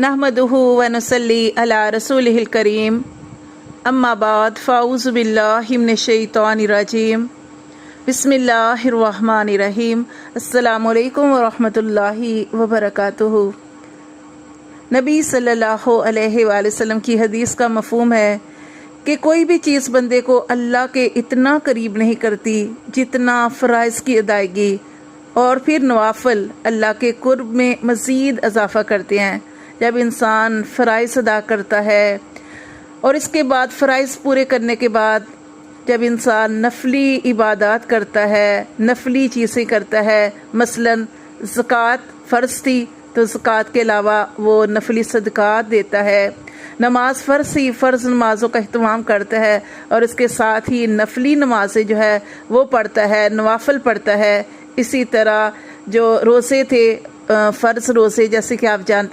नहमदुहु व नुसल्ली अला रसूलिहिल करीम अम्मा बाद फ़ाऊज़ु बिल्लाहि मिनश शैतानिर रजीम बिस्मिल्लाहिर रहमानिर रहीम अस्सलामु अलैकुम व रहमतुल्लाहि व बरकातुहू। नबी सल्लल्लाहु अलैहि वसल्लम की हदीस का मफ़हूम है कि कोई भी चीज़ बंदे को अल्लाह के इतना करीब नहीं करती जितना फ़राइज़ की अदायगी और फिर नवाफिल अल्लाह के कुर्ब में मज़ीद इजाफ़ा करते हैं। जब इंसान फ़राइज़ अदा करता है और इसके बाद फ़राइज़ पूरे करने के बाद जब इंसान नफली इबादत करता है, नफली चीज़ें करता है, मसलन ज़कात फ़र्ज़ थी तो ज़कात के अलावा वो नफली सदक़ात देता है, नमाज फ़र्ज़ थी फ़र्ज़ नमाज़ों का अहतमाम करता है और इसके साथ ही नफली नमाज़ें जो है वो पढ़ता है, नवाफिल पढ़ता है। इसी तरह जो रोज़े थे फ़र्ज़ रोज़े जैसे कि आप जानते